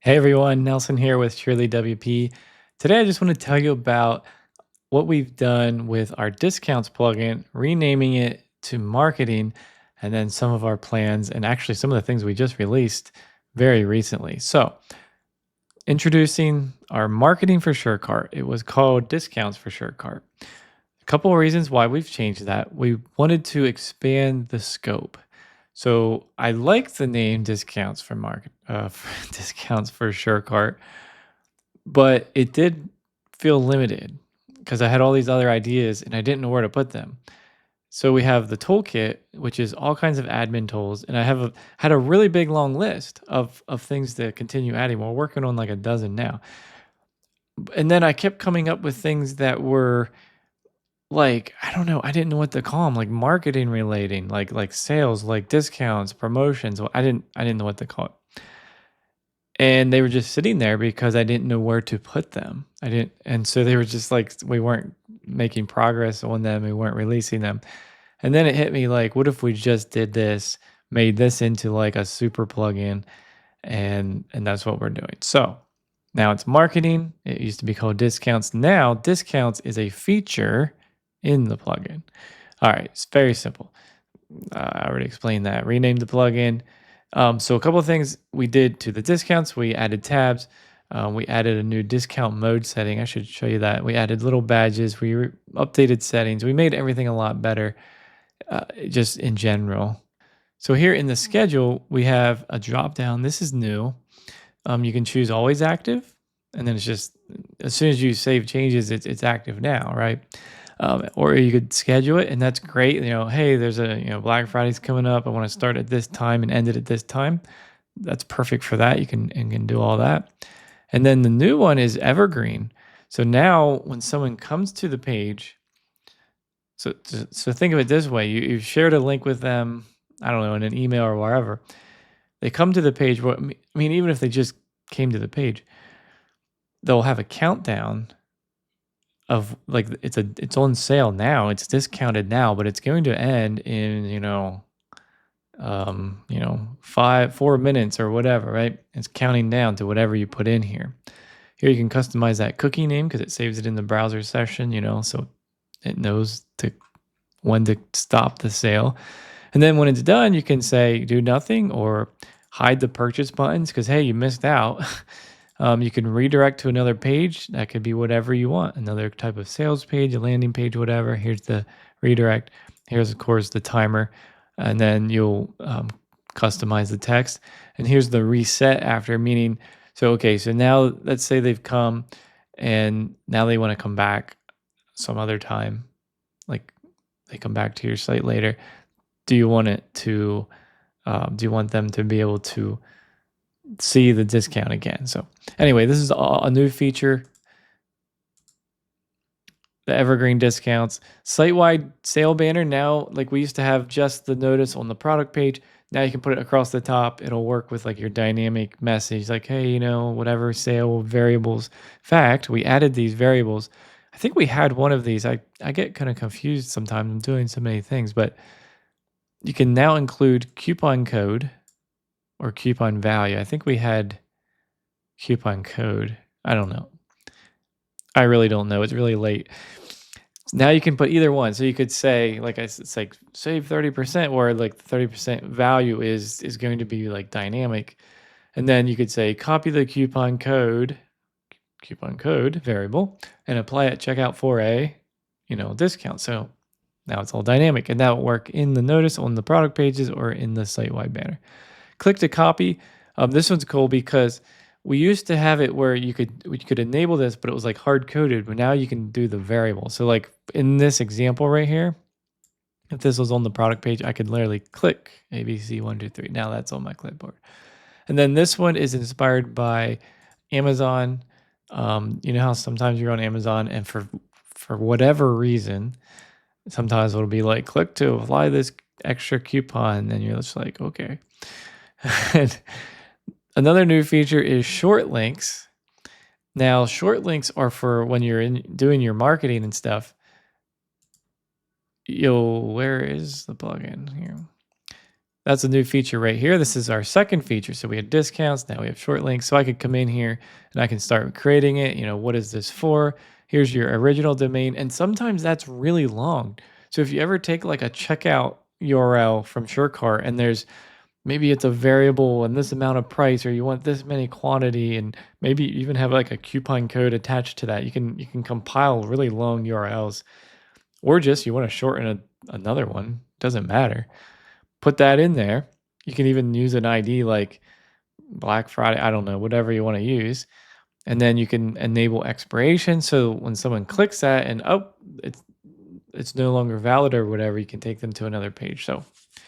Hey everyone, Nelson here with SurelyWP. Today I just want to tell you about what we've done with our discounts plugin, renaming it to marketing, and then some of our plans and actually some of the things we just released very recently. So, introducing our marketing for SureCart. It was called discounts for SureCart. A couple of reasons why we've changed that. We wanted to expand the scope. So I like the name discounts for discounts for SureCart, but it did feel limited because I had all these other ideas and I didn't know where to put them. So we have the toolkit, which is all kinds of admin tools, and I had a really big long list of things to continue adding. We're working on like a dozen now, and then I kept coming up with things that were like, I don't know, I didn't know what to call them, like marketing relating, like sales, like discounts, promotions. Well, I didn't know what to call it. And they were just sitting there because I didn't know where to put them. I didn't, and so they were just like we weren't making progress on them, we weren't releasing them. And then it hit me like, what if we just did this, made this into like a super plugin, and that's what we're doing. So now it's marketing. It used to be called discounts. Now discounts is a feature in the plugin. All right, it's very simple. I already explained that. Rename the plugin. So a couple of things we did to the discounts. We added tabs. We added a new discount mode setting. I should show you that. We added little badges. We updated settings. We made everything a lot better, just in general. So here in the schedule, we have a drop down. This is new. You can choose always active, and then it's just as soon as you save changes, it's active now, right? Or you could schedule it, and that's great. Hey, there's a Black Friday's coming up. I want to start at this time and end it at this time. That's perfect for that. You can do all that. And then the new one is evergreen. So now when someone comes to the page, so think of it this way: you've shared a link with them. I don't know, in an email or wherever. They come to the page. I mean, even if they just came to the page, they'll have a countdown of like it's on sale now. It's discounted now, but it's going to end in 4 minutes or whatever, right? It's counting down to whatever you put in here. Here you can customize that cookie name because it saves it in the browser session, so it knows when to stop the sale. And then when it's done, you can say do nothing or hide the purchase buttons because, hey, you missed out. You can redirect to another page. That could be whatever you want. Another type of sales page, a landing page, whatever. Here's the redirect. Here's, of course, the timer. And then you'll customize the text. And here's the reset after, meaning, so now let's say they've come and now they want to come back some other time. Like they come back to your site later. Do you want them to be able to see the discount again? So anyway, this is a new feature. The evergreen discounts, site-wide sale banner. Now, like we used to have just the notice on the product page. Now you can put it across the top. It'll work with like your dynamic message, like, hey, whatever sale variables. In fact, we added these variables. I think we had one of these. I get kind of confused sometimes. I'm doing so many things, but you can now include coupon code or coupon value. I think we had coupon code. I don't know. I really don't know. It's really late. Now you can put either one. So you could say, like it's like save 30%, or like the 30% value is going to be like dynamic. And then you could say copy the coupon code variable and apply it checkout for a discount. So now it's all dynamic, and that will work in the notice on the product pages or in the site-wide banner. Click to copy. This one's cool because we used to have it where you could enable this, but it was like hard coded. But now you can do the variable. So like in this example right here, if this was on the product page, I could literally click ABC123. Now that's on my clipboard. And then this one is inspired by Amazon. You know how sometimes you're on Amazon and for whatever reason, sometimes it'll be like, click to apply this extra coupon, and you're just like, okay. And another new feature is short links. Now, short links are for when you're doing your marketing and stuff. Where is the plugin here? That's a new feature right here. This is our second feature. So we had discounts, now we have short links. So I could come in here and I can start creating it. What is this for? Here's your original domain. And sometimes that's really long. So if you ever take like a checkout URL from SureCart and maybe it's a variable and this amount of price, or you want this many quantity, and maybe you even have like a coupon code attached to that. You can compile really long URLs, or just you want to shorten another one. Doesn't matter. Put that in there. You can even use an ID like Black Friday, I don't know, whatever you want to use. And then you can enable expiration. So when someone clicks that and it's no longer valid or whatever, you can take them to another page. So I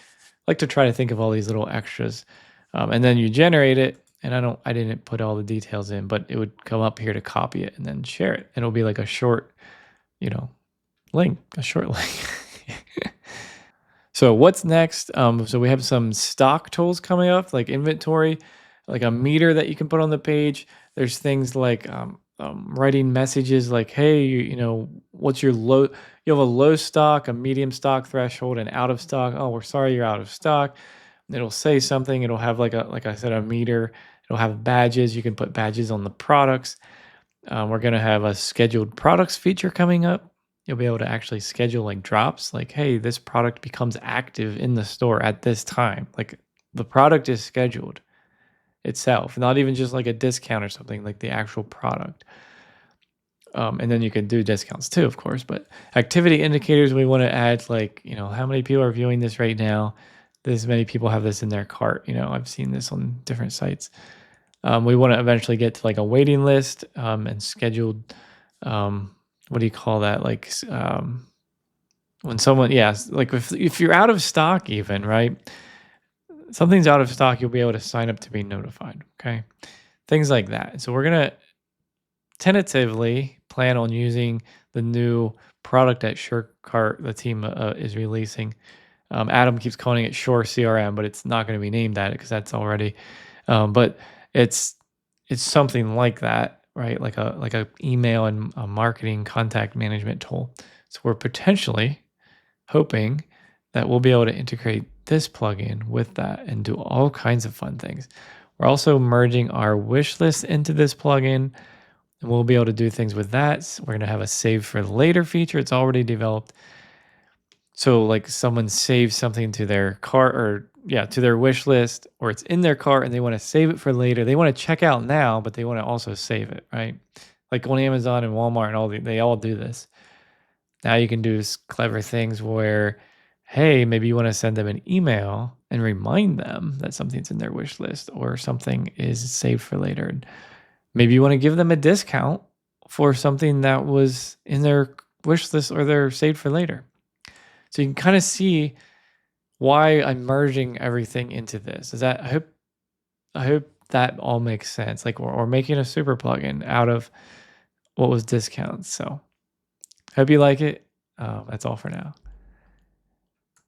like to try to think of all these little extras. And then you generate it. And I didn't put all the details in, but it would come up here to copy it and then share it. And it'll be like a short, link, a short link. So what's next? So we have some stock tools coming up, like inventory, like a meter that you can put on the page. There's things like writing messages like, hey, what's your low? You have a low stock, a medium stock threshold, and out of stock. Oh, we're sorry, you're out of stock. It'll say something. It'll have like I said, a meter. It'll have badges. You can put badges on the products. We're gonna have a scheduled products feature coming up. You'll be able to actually schedule like drops, like, hey, this product becomes active in the store at this time. Like the product is scheduled itself, not even just like a discount or something, like the actual product. And then you can do discounts too, of course. But activity indicators, we want to add like, how many people are viewing this right now? This many people have this in their cart. I've seen this on different sites. We want to eventually get to like a waiting list and scheduled. What do you call that? Like when someone, like if you're out of stock, even right, something's out of stock, you'll be able to sign up to be notified. Okay, things like that. So we're gonna tentatively plan on using the new product that SureCart, the team is releasing. Addon keeps calling it Sure CRM, but it's not going to be named that because that's already. But it's something like that, right? Like a email and a marketing contact management tool. So we're potentially hoping that we'll be able to integrate this plugin with that and do all kinds of fun things. We're also merging our wish list into this plugin, and we'll be able to do things with that. So we're going to have a save for later feature. It's already developed. So like someone saves something to their cart or to their wish list, or it's in their cart and they want to save it for later. They want to check out now, but they want to also save it, right? Like on Amazon and Walmart and they all do this. Now you can do clever things where, hey, maybe you want to send them an email and remind them that something's in their wish list or something is saved for later. And maybe you want to give them a discount for something that was in their wish list or they're saved for later. So you can kind of see why I'm merging everything into this. I hope that all makes sense. Like we're making a super plugin out of what was discounts. So hope you like it. That's all for now.